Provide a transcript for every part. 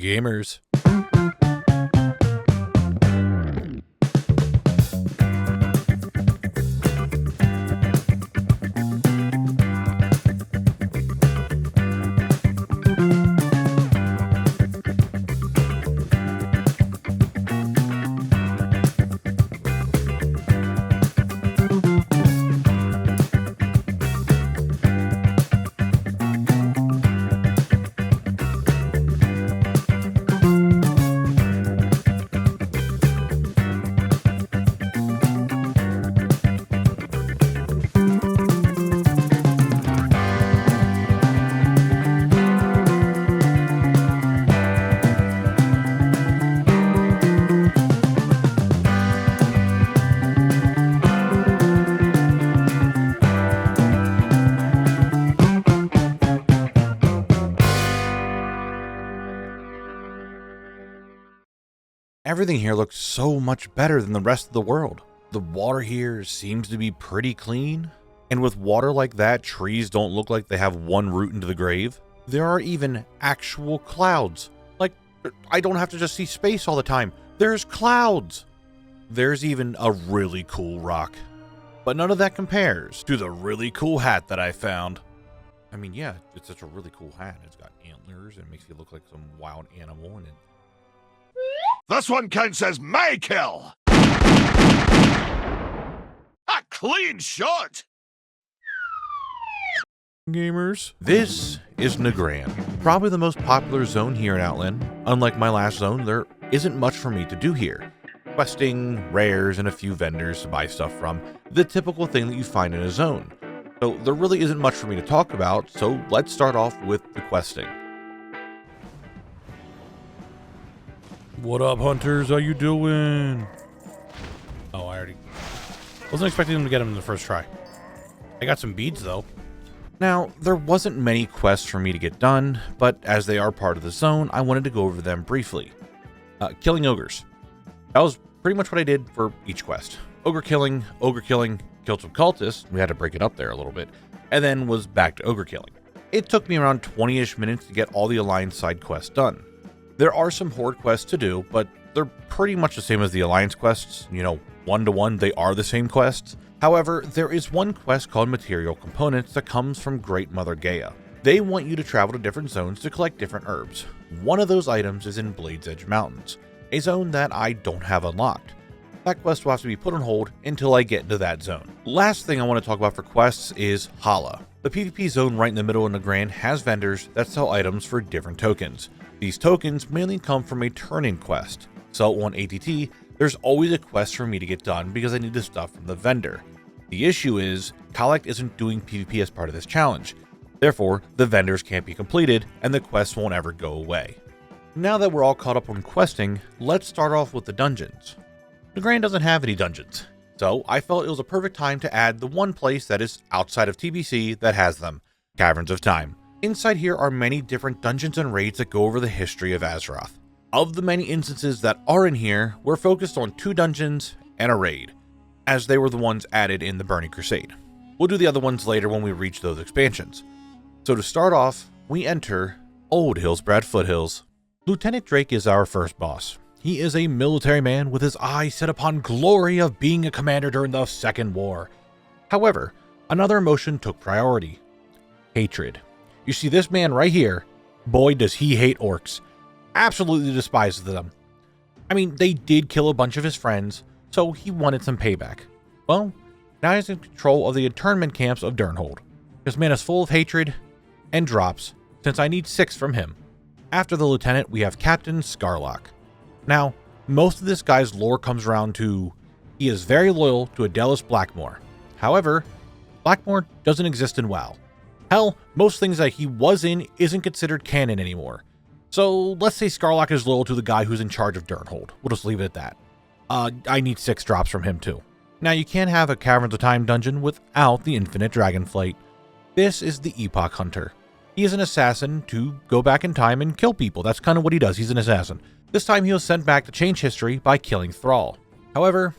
Gamers. Everything here looks so much better than the rest of the world. The water here seems to be pretty clean, and with water like that, trees don't look like they have one root into the grave. There are even actual clouds. Like, I don't have to just see space all the time. There's clouds. There's even a really cool rock. But none of that compares to the really cool hat that I found. I mean, yeah, it's such a really cool hat. It's got antlers and it makes you look like some wild animal, and this one counts as my kill! A clean shot! Gamers. This is Nagrand, probably the most popular zone here in Outland. Unlike my last zone, there isn't much for me to do here. Questing, rares, and a few vendors to buy stuff from, the typical thing that you find in a zone. So there really isn't much for me to talk about, so let's start off with the questing. What up, hunters? How you doing? Oh, I already wasn't expecting them to get them in the first try. I got some beads, though. Now, there wasn't many quests for me to get done, but as they are part of the zone, I wanted to go over them briefly. Killing ogres. That was pretty much what I did for each quest. Ogre killing, killed some cultists. We had to break it up there a little bit, and then was back to ogre killing. It took me around 20-ish minutes to get all the Alliance side quests done. There are some Horde quests to do, but they're pretty much the same as the Alliance quests. You know, one-to-one, they are the same quests. However, there is one quest called Material Components that comes from Great Mother Gaia. They want you to travel to different zones to collect different herbs. One of those items is in Blade's Edge Mountains, a zone that I don't have unlocked. That quest will have to be put on hold until I get into that zone. Last thing I want to talk about for quests is Hyjal. The PvP zone right in the middle of Nagrand has vendors that sell items for different tokens. These tokens mainly come from a turn-in quest. So on ATT, there's always a quest for me to get done because I need the stuff from the vendor. The issue is, Khalect isn't doing PvP as part of this challenge. Therefore, the vendors can't be completed and the quests won't ever go away. Now that we're all caught up on questing, let's start off with the dungeons. Nagrand doesn't have any dungeons, so I felt it was a perfect time to add the one place that is outside of TBC that has them, Caverns of Time. Inside here are many different dungeons and raids that go over the history of Azeroth. Of the many instances that are in here, we're focused on 2 dungeons and a raid, as they were the ones added in the Burning Crusade. We'll do the other ones later when we reach those expansions. So to start off, we enter Old Hillsbrad Foothills. Lieutenant Drake is our first boss. He is a military man with his eyes set upon glory of being a commander during the Second War. However, another emotion took priority: hatred. You see this man right here, boy does he hate orcs. Absolutely despises them. I mean, they did kill a bunch of his friends, so he wanted some payback. Well, now he's in control of the internment camps of Durnholde. This man is full of hatred and drops, since I need 6 from him. After the lieutenant, we have Captain Scarlock. Now, most of this guy's lore comes around to he is very loyal to Adelis Blackmoor. However, Blackmoor doesn't exist in WoW. Hell, most things that he was in isn't considered canon anymore. So let's say Scarlock is loyal to the guy who's in charge of Durnholde. We'll just leave it at that. I need 6 drops from him too. Now you can't have a Caverns of Time dungeon without the Infinite Dragonflight. This is the Epoch Hunter. He is an assassin to go back in time and kill people. That's kind of what he does. He's an assassin. This time he was sent back to change history by killing Thrall. However,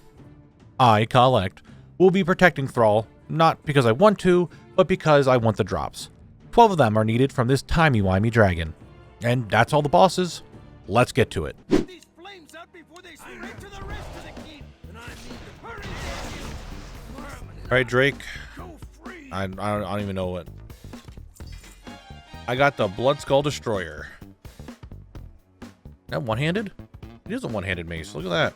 I, Khalect, will be protecting Thrall, not because I want to, but because I want the drops. 12 of them are needed from this timey-wimey dragon. And that's all the bosses. let's get to it. These flames out before they spread to the rest of the keep. And I mean to hurry, All right, Drake. go free. I don't even know what. I got the Blood Skull Destroyer. Is that one-handed? It is a one-handed mace. Look at that.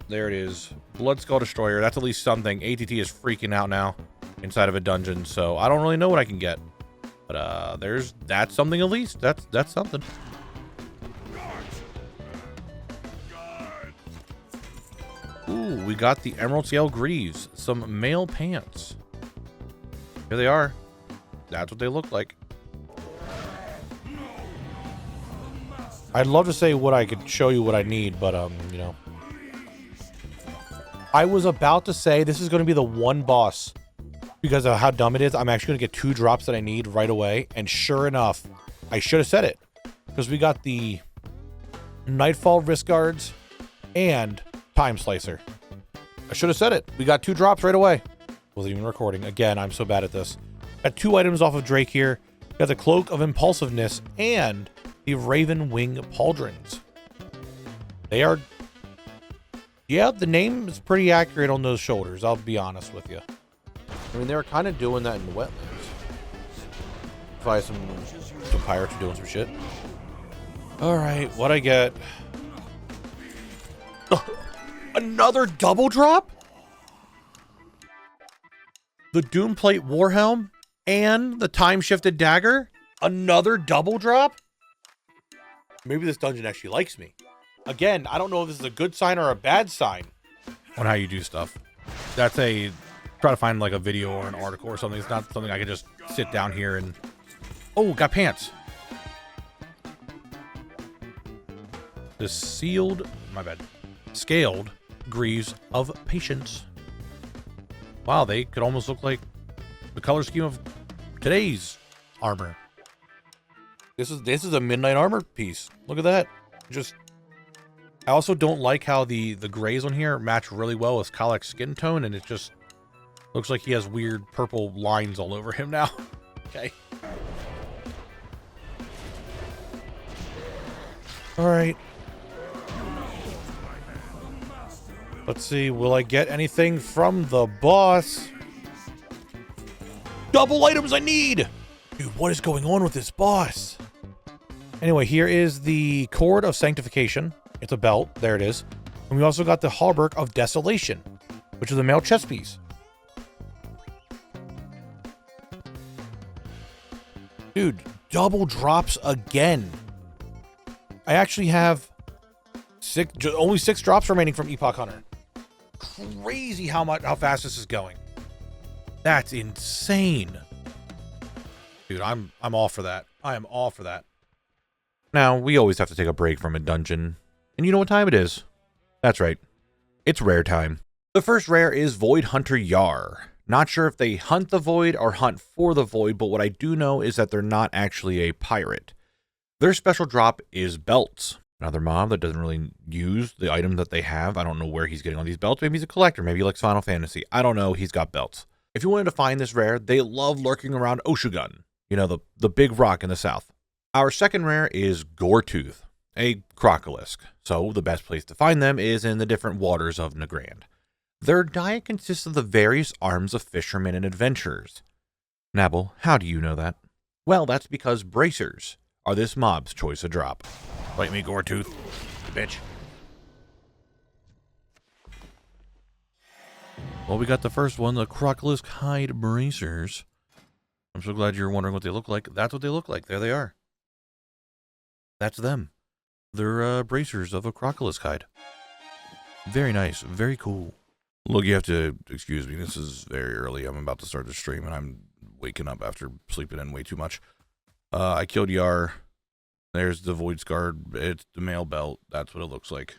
There it is. Blood Skull Destroyer. That's at least something. ATT is freaking out now inside of a dungeon, so I don't really know what I can get. But that's something at least. That's something. Ooh, we got the Emerald Scale Greaves. Some male pants. Here they are. That's what they look like. I'd love to say what I could show you what I need, but you know. I was about to say this is going to be the one boss because of how dumb it is. I'm actually going to get 2 drops that I need right away, and sure enough, I should have said it because we got the Nightfall Wrist Guards and Time Slicer. I should have said it. We got 2 drops right away. Wasn't even recording. Again, I'm so bad at this. Got 2 items off of Drake here. Got the Cloak of Impulsiveness and the Raven Wing Pauldrons. They are... Yeah, the name is pretty accurate on those shoulders, I'll be honest with you. I mean, they were kind of doing that in the wetlands. Probably some pirates are doing some shit. Alright, what I get? Another double drop? The Doomplate Warhelm and the Time-Shifted Dagger? Another double drop? Maybe this dungeon actually likes me. Again, I don't know if this is a good sign or a bad sign on how you do stuff. That's a... Try to find like a video or an article or something. It's not something I can just sit down here and... Oh, got pants. The sealed... My bad. Scaled Greaves of Patience. Wow, they could almost look like the color scheme of today's armor. This is a midnight armor piece. Look at that. Just... I also don't like how the grays on here match really well with Khalect's skin tone, and it just looks like he has weird purple lines all over him now. Okay. All right. Let's see. Will I get anything from the boss? Double items I need! Dude, what is going on with this boss? Anyway, here is the Cord of Sanctification. It's a belt. There it is. And we also got the Hauberk of Desolation, which is a male chest piece. Dude, double drops again. I actually have only 6 drops remaining from Epoch Hunter. Crazy how fast this is going. That's insane. Dude, I'm all for that. I am all for that. Now, we always have to take a break from a dungeon. And you know what time it is? That's right. It's rare time. The first rare is Void Hunter Yar. Not sure if they hunt the Void or hunt for the Void, but what I do know is that they're not actually a pirate. Their special drop is belts. Another mob that doesn't really use the item that they have. I don't know where he's getting all these belts. Maybe he's a collector. Maybe he likes Final Fantasy. I don't know. He's got belts. If you wanted to find this rare, they love lurking around Oshugun. You know, the big rock in the south. Our second rare is Goretooth, a crocolisk. So the best place to find them is in the different waters of Nagrand. Their diet consists of the various arms of fishermen and adventurers. Knabble, how do you know that? Well, that's because bracers are this mob's choice of drop. Bite me, Goretooth, bitch. Well, we got the first one, the crocolisk hide bracers. I'm so glad you're wondering what they look like. That's what they look like. There they are. That's them. They're bracers of a crocolisk hide. Very nice. Very cool. Look, you have to excuse me. This is very early. I'm about to start the stream, and I'm waking up after sleeping in way too much. I killed Yar. There's the Void Scar. It's the male belt. That's what it looks like.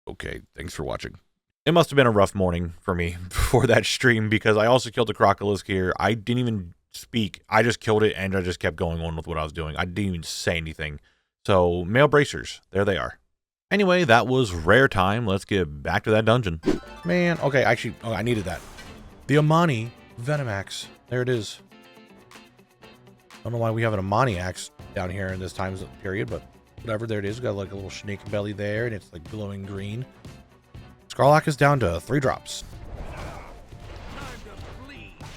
Okay, thanks for watching. It must have been a rough morning for me before that stream, because I also killed the crocolisk here. I didn't even speak. I just killed it, and I just kept going on with what I was doing. I didn't even say anything. So, male bracers. There they are. Anyway, that was rare time. Let's get back to that dungeon. Man, okay, actually, oh, I needed that. The Amani Venomax. There it is. don't know why we have an Amani axe down here in this time period, but whatever. There it is. We got like a little snake belly there, and it's like glowing green. Scarlock is down to 3 drops.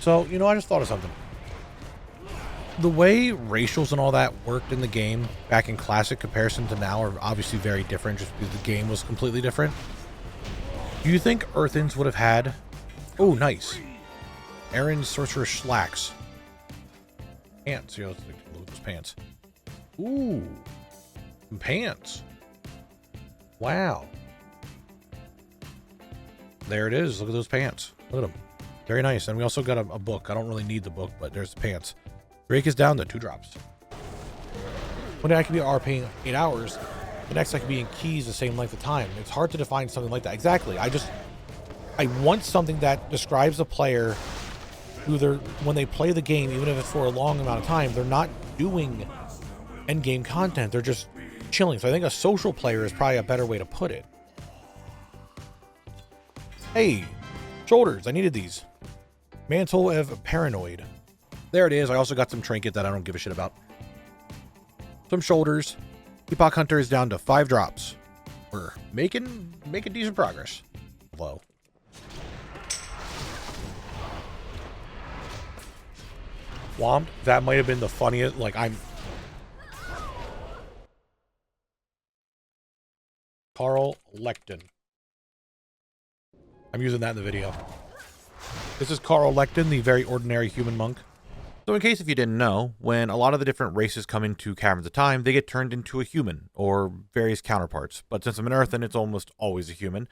So, you know, I just thought of something. The way racials and all that worked in the game back in Classic comparison to now are obviously very different just because the game was completely different. Do you think Earthens would have had... Oh, nice. Aaron's Sorcerer Slacks. Pants. You know, let's look at those pants. Ooh. Some pants. Wow. There it is. Look at those pants. Look at them. Very nice. And we also got a book. I don't really need the book, but there's the pants. Drake is down to 2 drops. One day I could be RPing 8 hours. The next I could be in keys the same length of time. It's hard to define something like that. Exactly. I want something that describes a player who when they play the game, even if it's for a long amount of time, they're not doing end game content. They're just chilling. So I think a social player is probably a better way to put it. Hey, shoulders. I needed these. Mantle of Paranoid. There it is. I also got some trinket that I don't give a shit about. Some shoulders. Epoch Hunter is down to 5 drops. We're making decent progress. Low. Womp. That might have been the funniest. Like, Carl Lecton. I'm using that in the video. This is Carl Lecton, the very ordinary human monk. So in case if you didn't know, when a lot of the different races come into Caverns of Time, they get turned into a human, or various counterparts. But since I'm an Earthen, it's almost always a human.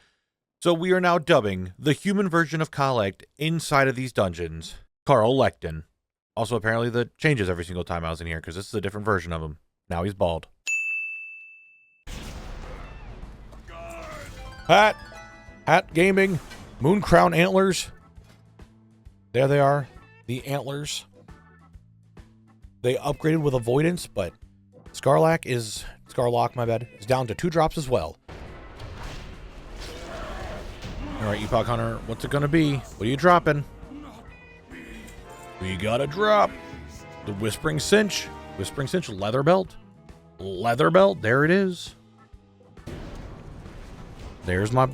So we are now dubbing the human version of Khalect inside of these dungeons, Carl Lecton. Also, apparently that changes every single time I was in here, because this is a different version of him. Now he's bald. Hat Gaming, Moon Crown Antlers. There they are, the antlers. They upgraded with avoidance, but Scarlock, is down to 2 drops as well. All right, Epoch Hunter, what's it gonna be? What are you dropping? We got a drop. The Whispering Cinch. Whispering Cinch leather belt. Leather belt. There it is. There's my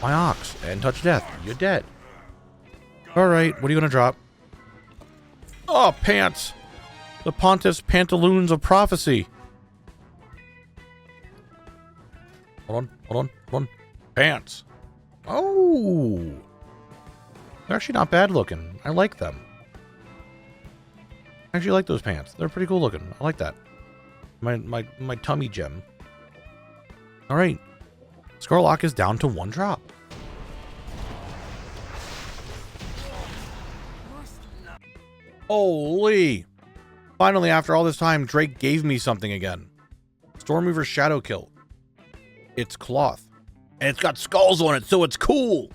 ox. And touch death. You're dead. All right, what are you gonna drop? Oh, pants. The Pontiff's Pantaloons of Prophecy. Hold on. Pants. Oh. They're actually not bad looking. I like them. I actually like those pants. They're pretty cool looking. I like that. My tummy gem. All right. Scarlock is down to 1 drop. Holy. Finally, after all this time, Drake gave me something again. Stormweaver Shadow Kilt. It's cloth. And it's got skulls on it, so it's cool.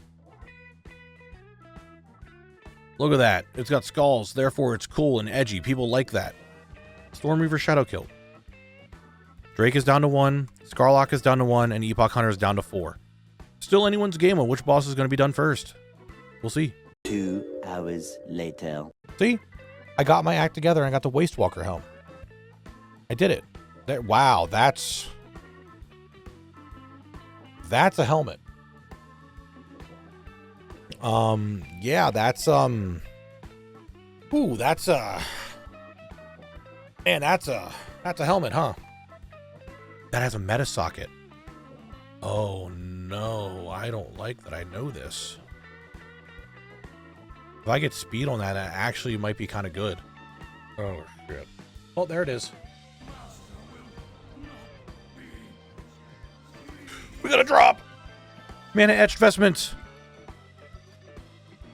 Look at that. It's got skulls, therefore it's cool and edgy. People like that. Stormweaver Shadow Kilt. Drake is down to 1. Scarlock is down to 1. And Epoch Hunter is down to 4. Still anyone's game on which boss is going to be done first. We'll see. 2 hours later. See? I got my act together and I got the Wastewalker helm. I did it. There, wow, that's a helmet. Yeah, that's ooh, that's man, that's a helmet, huh? That has a meta socket. Oh no, I don't like that. I know this. If I get speed on that, it actually might be kind of good. Oh, shit. Oh, there it is. We got a drop! Mana etched vestments.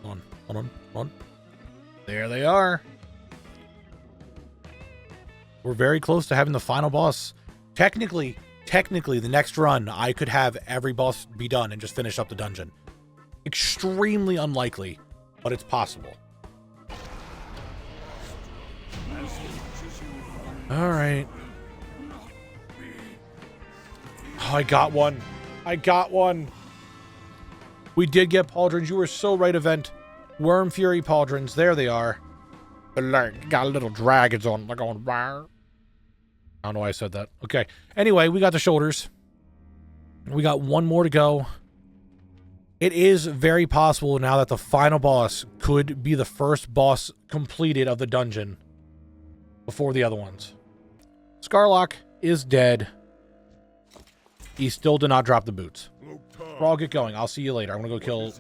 Hold on. There they are. We're very close to having the final boss. Technically, the next run, I could have every boss be done and just finish up the dungeon. Extremely unlikely. But it's possible. All right. Oh, I got one. We did get pauldrons. You were so right, Event. Worm Fury pauldrons. There they are. Like, got little dragons on. They're going. Rawr. I don't know why I said that. Okay. Anyway, we got the shoulders. We got one more to go. It is very possible now that the final boss could be the first boss completed of the dungeon before the other ones. Scarlock is dead. He still did not drop the boots. We'll all get going. I'll see you later. I'm gonna go kill.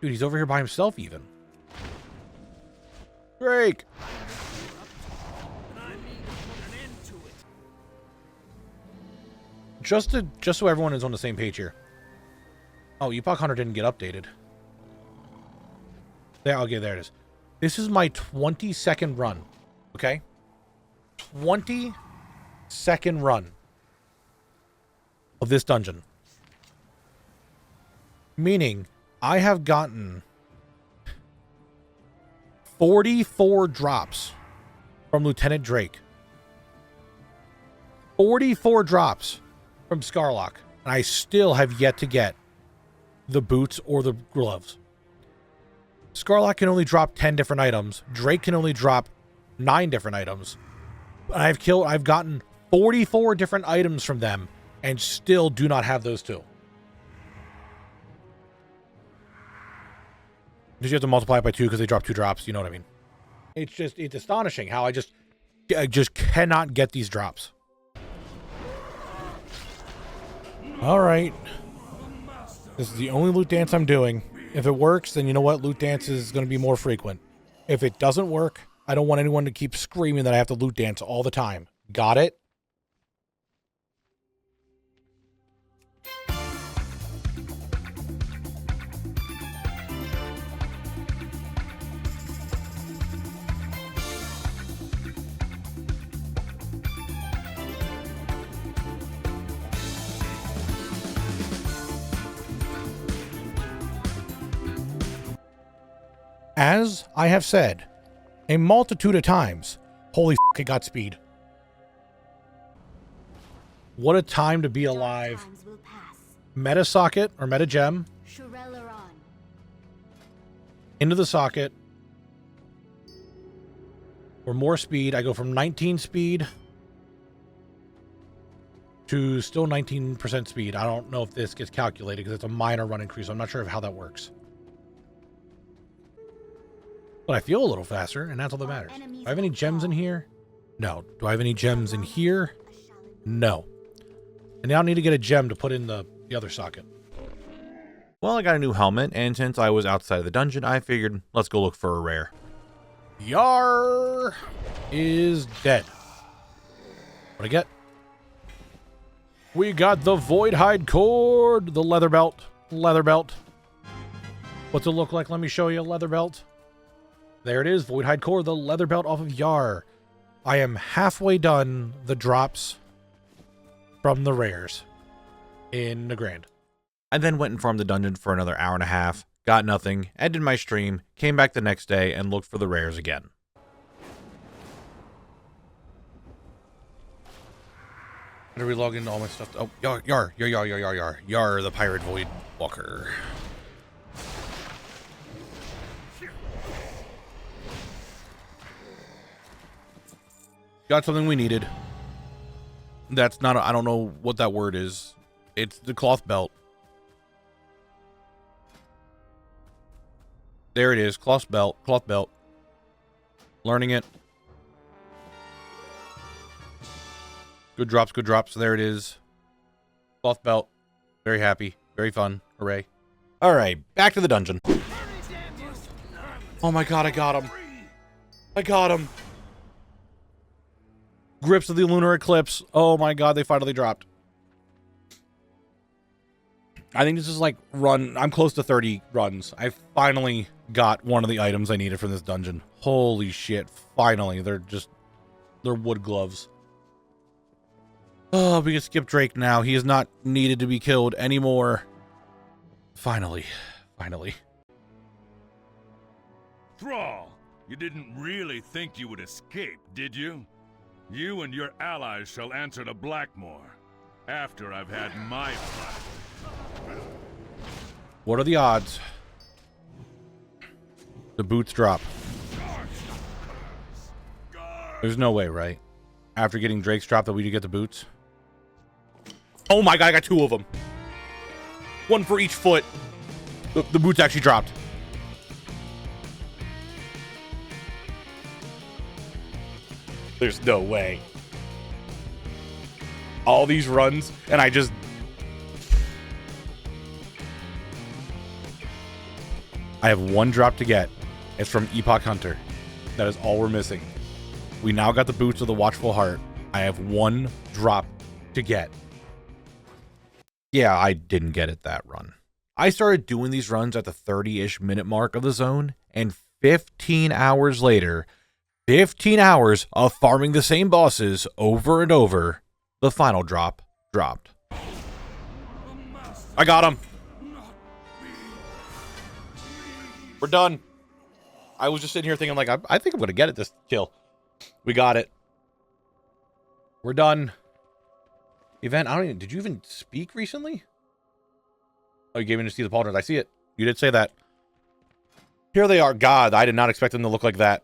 Dude, he's over here by himself even. Drake. Just so everyone is on the same page here. Oh, Epoch Hunter didn't get updated. There, okay, there it is. This is my 22nd run. Okay? 22nd run of this dungeon. Meaning, I have gotten 44 drops from Lieutenant Drake. 44 drops from Scarlock. And I still have yet to get the boots or the gloves. Scarlock can only drop 10 different items. Drake can only drop 9 different items. I've gotten 44 different items from them and still do not have those two. Because you have to multiply it by 2 because they drop 2 drops. You know what I mean? It's astonishing how I just cannot get these drops. All right. This is the only loot dance I'm doing. If it works, then you know what? Loot dance is going to be more frequent. If it doesn't work, I don't want anyone to keep screaming that I have to loot dance all the time. Got it? As I have said a multitude of times, holy f***, it got speed. What a time to be alive. Meta socket or meta gem. Into the socket. For more speed, I go from 19 speed to still 19% speed. I don't know if this gets calculated because it's a minor run increase. I'm not sure of how that works. But I feel a little faster, and that's all that matters. Do I have any gems in here? No. Do I have any gems in here? No. And now I need to get a gem to put in the other socket. Well, I got a new helmet, and since I was outside of the dungeon, I figured, let's go look for a rare. Yar is dead. What I get? We got the Void Hide Cord, the leather belt. Leather belt. What's it look like? Let me show you a leather belt. There it is, Void Hide Core, the leather belt off of Yar. I am halfway done the drops from the rares in Nagrand. I then went and farmed the dungeon for another hour and a half, got nothing, ended my stream, came back the next day, and looked for the rares again. How do we log into all my stuff? Oh, Yar, the Pirate Void Walker. Got something we needed. That's not, I don't know what that word is. It's the cloth belt. There it is, cloth belt. Learning it. Good drops. There it is. Cloth belt. Very happy. Very fun. Hooray. All right, back to the dungeon. Oh my god, I got him. Grips of the Lunar Eclipse. Oh my god, they finally dropped. I think this is like I'm close to 30 runs. I finally got one of the items I needed from this dungeon. Holy shit, finally. They're wood gloves. Oh, we can skip Drake now. He is not needed to be killed anymore. Finally. Thrall, you didn't really think you would escape, did you? You and your allies shall answer to Blackmore after I've had my fun. What are the odds? The boots drop. There's no way, right? After getting Drake's drop that we do get the boots? Oh my god, I got 2 of them. 1 for each foot. The boots actually dropped. There's no way. All these runs, and I just... I have 1 drop to get. It's from Epoch Hunter. That is all we're missing. We now got the boots of the Watchful Heart. I have 1 drop to get. Yeah, I didn't get it that run. I started doing these runs at the 30-ish minute mark of the zone, and 15 hours later, 15 hours of farming the same bosses over and over, the final drop dropped. I got him. We're done. I was just sitting here thinking, like, I think I'm going to get it this kill. We got it. We're done. Event, I don't even, did you even speak recently? Oh, you gave me to see the pauldrons. I see it. You did say that. Here they are. God, I did not expect them to look like that.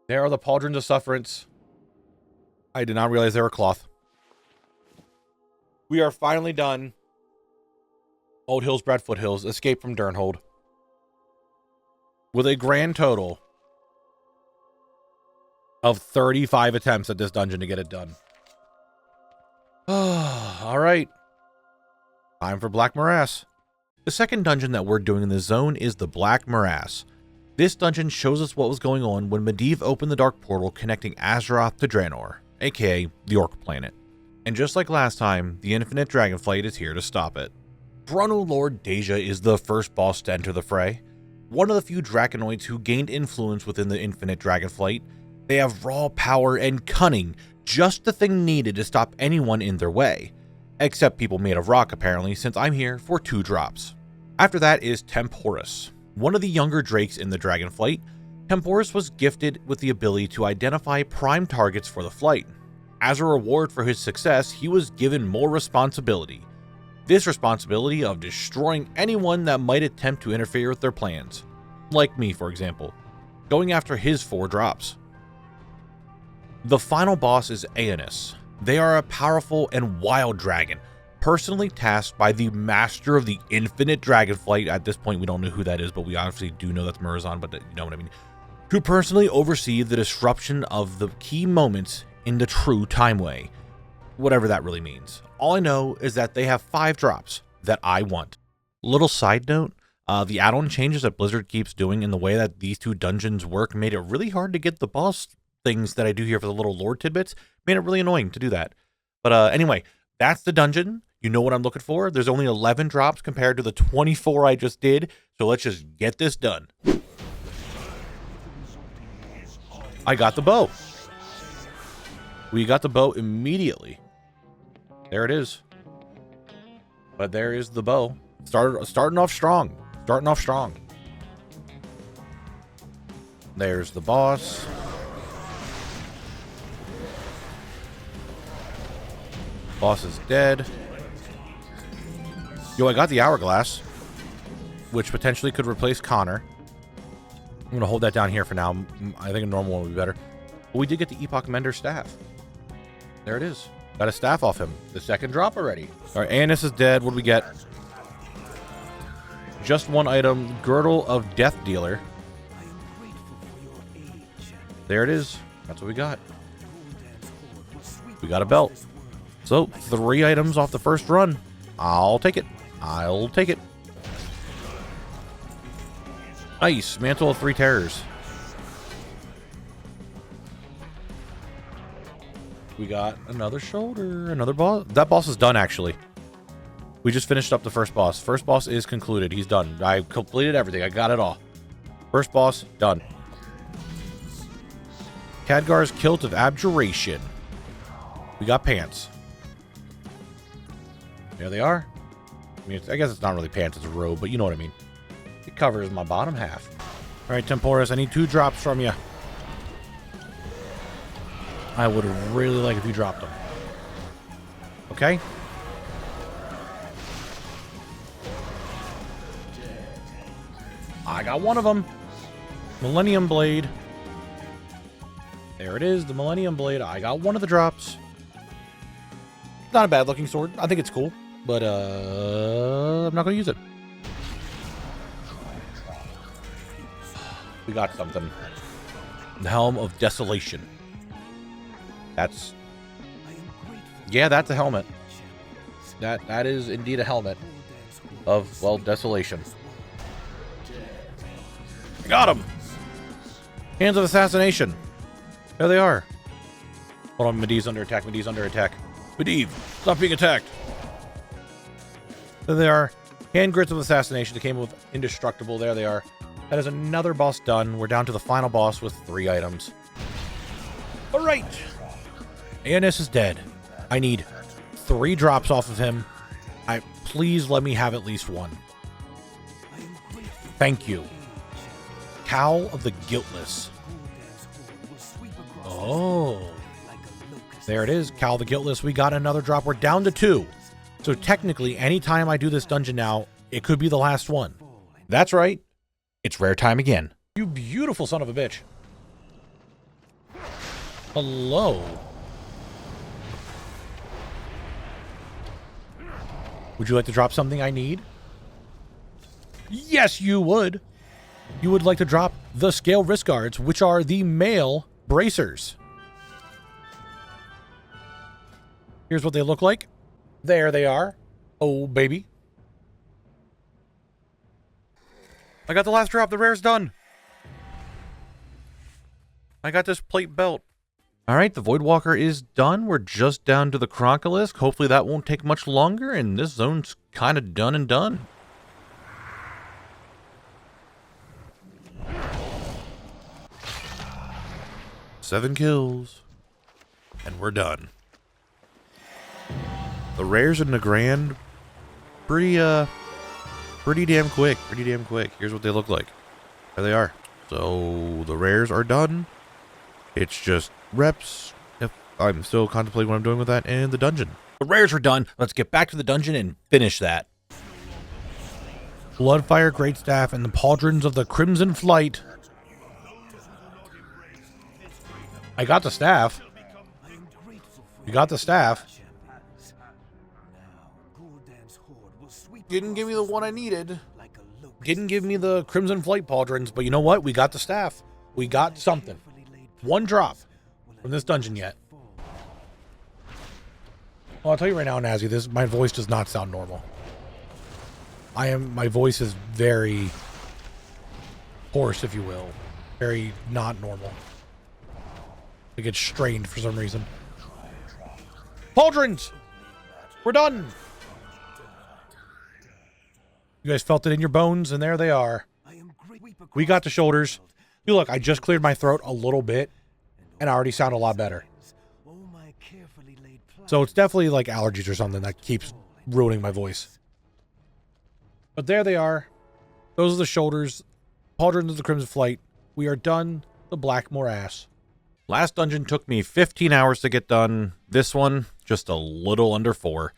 There are the pauldrons of sufferance. I did not realize they were cloth. We are finally done. Old Hills, Bred Foothills, Escape from Durnholde. With a grand total of 35 attempts at this dungeon to get it done. All right. Time for Black Morass. The second dungeon that we're doing in this zone is the Black Morass. This dungeon shows us what was going on when Medivh opened the dark portal connecting Azeroth to Draenor, aka the Orc planet. And just like last time, the infinite dragonflight is here to stop it. Bruno Lord Deja is the first boss to enter the fray. One of the few Draconoids who gained influence within the infinite dragonflight. They have raw power and cunning, just the thing needed to stop anyone in their way. Except people made of rock apparently, since I'm here for 2 drops. After that is Temporus. One of the younger drakes in the Dragonflight, Temporus was gifted with the ability to identify prime targets for the flight. As a reward for his success, he was given more responsibility. This responsibility of destroying anyone that might attempt to interfere with their plans. Like me, for example, going after his 4 drops. The final boss is Aeonus. They are a powerful and wild dragon, personally tasked by the master of the infinite dragonflight. At this point, we don't know who that is, but we obviously do know that's Murazan, but you know what I mean. To personally oversee the disruption of the key moments in the true time way. Whatever that really means. All I know is that they have 5 drops that I want. Little side note, the add-on changes that Blizzard keeps doing in the way that these 2 dungeons work made it really hard to get the boss things that I do here for the little lore tidbits. Made it really annoying to do that. But anyway, that's the dungeon. You know what I'm looking for. There's only 11 drops compared to the 24 I just did. So let's just get this done. I got the bow. We got the bow immediately. There it is. But there is the bow. Starting off strong. Starting off strong. There's the boss. Boss is dead. Yo, I got the hourglass, which potentially could replace Connor. I'm going to hold that down here for now. I think a normal one would be better. But we did get the Epoch Mender staff. There it is. Got a staff off him. The second drop already. All right, Aeonus is dead. What do we get? Just 1 item. Girdle of Death Dealer. There it is. That's what we got. We got a belt. So, 3 items off the first run. I'll take it. I'll take it. Nice. Mantle of 3 Terrors. We got another shoulder. Another boss. That boss is done, actually. We just finished up the first boss. First boss is concluded. He's done. I completed everything. I got it all. First boss, done. Khadgar's Kilt of Abjuration. We got pants. There they are. I mean, I guess it's not really pants, it's a robe, but you know what I mean. It covers my bottom half. All right, Temporus, I need 2 drops from you. I would really like if you dropped them. Okay? I got one of them. Millennium Blade. There it is, the Millennium Blade. I got one of the drops. Not a bad looking sword. I think it's cool, but I'm not going to use it. We got something. The Helm of Desolation. That's... Yeah, that's a helmet. That is indeed a helmet of, well, desolation. Got him! Hands of Assassination. There they are. Hold on, Medivh's under attack. Medivh's under attack. Medivh, stop being attacked. There they are. Hand Grits of Assassination that came with Indestructible. There they are. That is another boss done. We're down to the final boss with 3 items. All right. Aenis is dead. I need 3 drops off of him. Please let me have at least 1. Thank you. Cowl of the Guiltless. Oh. There it is. Cowl of the Guiltless. We got another drop. We're down to 2. So technically, anytime I do this dungeon now, it could be the last one. That's right. It's rare time again. You beautiful son of a bitch. Hello. Would you like to drop something I need? Yes, you would. You would like to drop the Scale Wrist Guards, which are the male bracers. Here's what they look like. There they are. Oh, baby. I got the last drop. The rare's done. I got this plate belt. All right, the Voidwalker is done. We're just down to the Cronkolisk. Hopefully that won't take much longer, and this zone's kind of done and done. Seven kills, and we're done. The rares in Nagrand, pretty damn quick. Pretty damn quick. Here's what they look like. There they are. So the rares are done. It's just reps. If I'm still contemplating what I'm doing with that, and the dungeon. The rares are done. Let's get back to the dungeon and finish that. Bloodfire Greatstaff and the Pauldrons of the Crimson Flight. I got the staff. You got the staff. Didn't give me the one I needed. Didn't give me the Crimson Flight Pauldrons, but you know what? We got the staff. We got something. 1 drop from this dungeon yet. Well, I'll tell you right now, Nazi, my voice does not sound normal. My voice is very hoarse, if you will. Very not normal. It gets strained for some reason. Pauldrons! We're done! You guys felt it in your bones, and there they are. We got the shoulders. You look, I just cleared my throat a little bit, and I already sound a lot better. So it's definitely like allergies or something that keeps ruining my voice. But there they are. Those are the shoulders. Pauldrons of the Crimson Flight. We are done. The Black Morass. Last dungeon took me 15 hours to get done. This one, just a little under 4.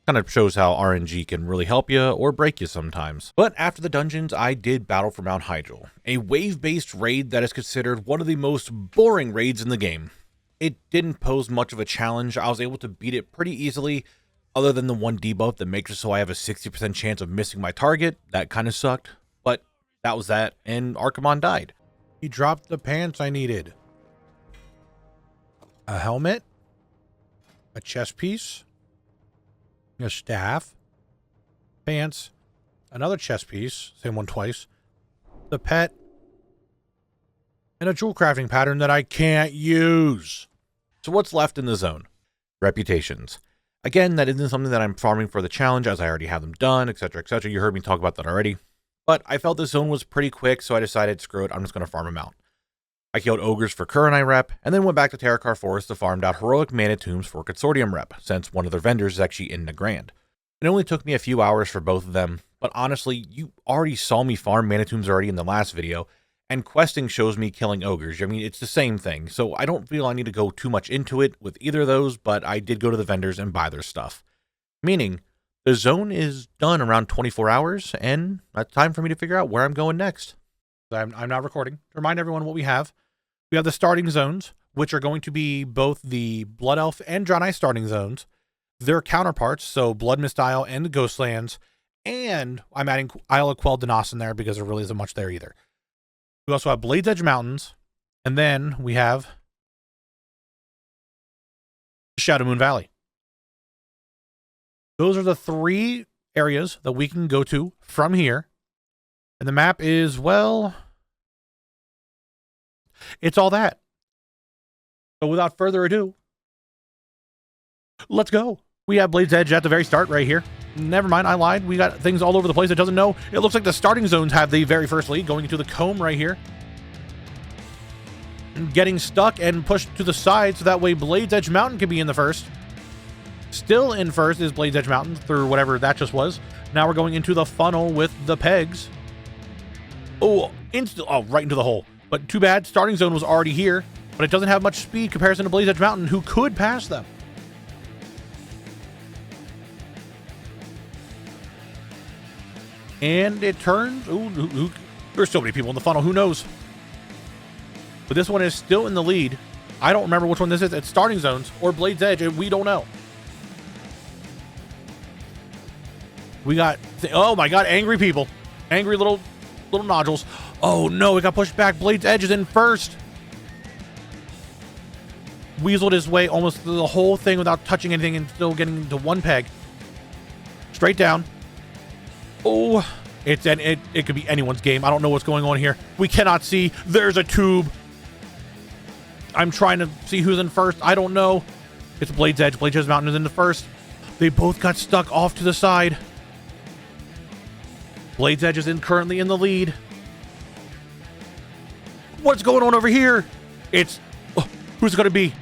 Kind of shows how RNG can really help you or break you sometimes. But after the dungeons, I did battle for Mount Hyjal, a wave-based raid that is considered one of the most boring raids in the game. It didn't pose much of a challenge. I was able to beat it pretty easily, other than the 1 debuff that makes it so I have a 60% chance of missing my target. That kind of sucked, but that was that, and Archimon died. He dropped the pants I needed. A helmet, a chest piece, a staff, pants, another chest piece, same one twice, the pet, and a jewel crafting pattern that I can't use. So what's left in the zone? Reputations. Again, that isn't something that I'm farming for the challenge, as I already have them done, etc., etc. You heard me talk about that already. But I felt this zone was pretty quick, so I decided, screw it, I'm just going to farm them out. I killed ogres for Kurenai rep, and then went back to Terakar Forest to farm out heroic mana tombs for Consortium rep, since one of their vendors is actually in Nagrand. It only took me a few hours for both of them, but honestly, you already saw me farm mana tombs already in the last video, and questing shows me killing ogres. I mean, it's the same thing, so I don't feel I need to go too much into it with either of those, but I did go to the vendors and buy their stuff. Meaning, The zone is done around 24 hours, and it's time for me to figure out where I'm going next. I'm not recording. To remind everyone what we have the starting zones, which are going to be both the Blood Elf and Draenei starting zones, their counterparts, so Blood Mist Isle and the Ghostlands, and I'm adding Isle of Quell Danas in there because there really isn't much there either. We also have Blade's Edge Mountains, and then we have Shadow Moon Valley. Those are the 3 areas that we can go to from here. And the map is, well, it's all that. So without further ado, let's go. We have Blade's Edge at the very start right here. Never mind, I lied. We got things all over the place. It doesn't know. It looks like the starting zones have the very first lead going into the comb right here. Getting stuck and pushed to the side so that way Blade's Edge Mountain can be in the first. Still in first is Blade's Edge Mountain through whatever that just was. Now we're going into the funnel with the pegs. Oh, right into the hole. But too bad, starting zone was already here, but it doesn't have much speed comparison to Blade's Edge Mountain, who could pass them. And it turns. Ooh, there's so many people in the funnel. Who knows? But this one is still in the lead. I don't remember which one this is. It's starting zones or Blade's Edge, and we don't know. We got, oh my god, angry people. Angry little nodules. Oh no, it got pushed back. Blade's Edge is in first. Weaseled his way almost through the whole thing without touching anything and still getting to one peg. Straight down. Oh, it could be anyone's game. I don't know what's going on here. We cannot see. There's a tube. I'm trying to see who's in first. I don't know. It's Blade's Edge. Blade's Edge Mountain is in the first. They both got stuck off to the side. Blade's Edge is currently in the lead. What's going on over here? It's... Oh, who's it going to be?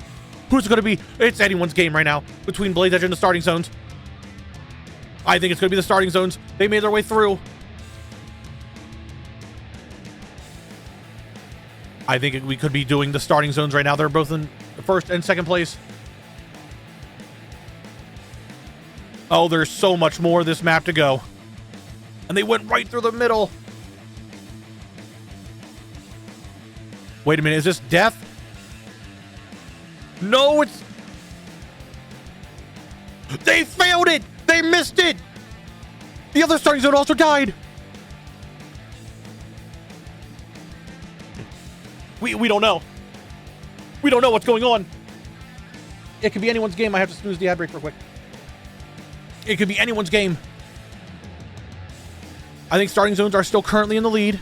Who's it going to be? It's anyone's game right now between Blade's Edge and the starting zones. I think it's going to be the starting zones. They made their way through. I think we could be doing the starting zones right now. They're both in first and second place. Oh, there's so much more of this map to go. And they went right through the middle. Wait a minute, is this death? No, it's... They failed it! They missed it! The other starting zone also died! We don't know. We don't know what's going on. It could be anyone's game. I have to snooze the ad break real quick. It could be anyone's game. I think starting zones are still currently in the lead.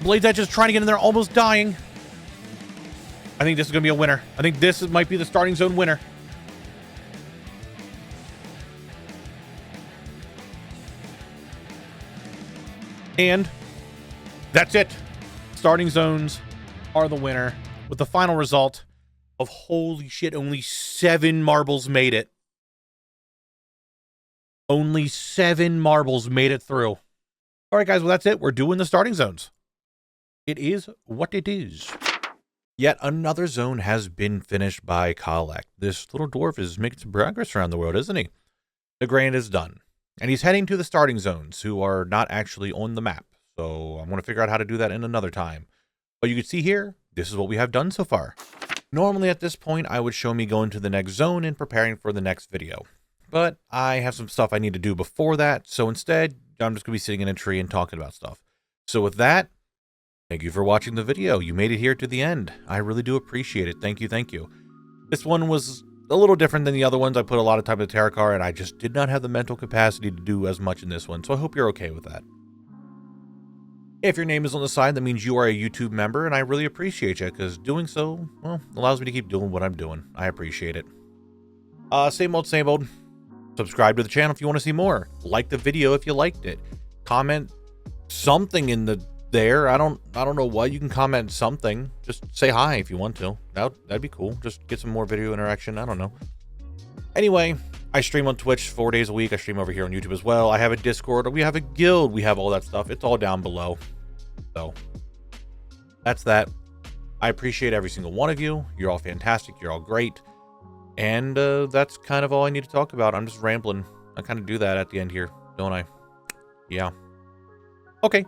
Blade's Edge is trying to get in there, almost dying. I think this is going to be a winner. I think this might be the starting zone winner. And that's it. Starting zones are the winner with the final result of, holy shit, only 7 marbles made it. Only 7 marbles made it through. All right, guys, well, that's it. We're doing the starting zones. It is what it is. Yet another zone has been finished by Khalect. This little dwarf is making some progress around the world, isn't he? Nagrand is done. And he's heading to the starting zones, who are not actually on the map. So I'm going to figure out how to do that in another time. But you can see here, this is what we have done so far. Normally at this point, I would show me going to the next zone and preparing for the next video. But I have some stuff I need to do before that. So instead, I'm just going to be sitting in a tree and talking about stuff. So with that, thank you for watching the video. You made it here to the end. I really do appreciate it. Thank you, thank you. This one was a little different than the other ones. I put a lot of time into Tarot Card, and I just did not have the mental capacity to do as much in this one. So I hope you're okay with that. If your name is on the side, that means you are a YouTube member, and I really appreciate you, because doing so, well, allows me to keep doing what I'm doing. I appreciate it. Same old, same old. Subscribe to the channel if you want to see more. Like the video if you liked it. Comment something in there. I don't know what. You can comment something. Just say hi if you want to. That'd be cool. Just get some more video interaction. I don't know. Anyway, I stream on Twitch 4 days a week. I stream over here on YouTube as well. I have a Discord. We have a guild. We have all that stuff. It's all down below. So that's that. I appreciate every single one of you. You're all fantastic. You're all great. And that's kind of all I need to talk about. I'm just rambling. I kind of do that at the end here, don't I? Yeah. Okay,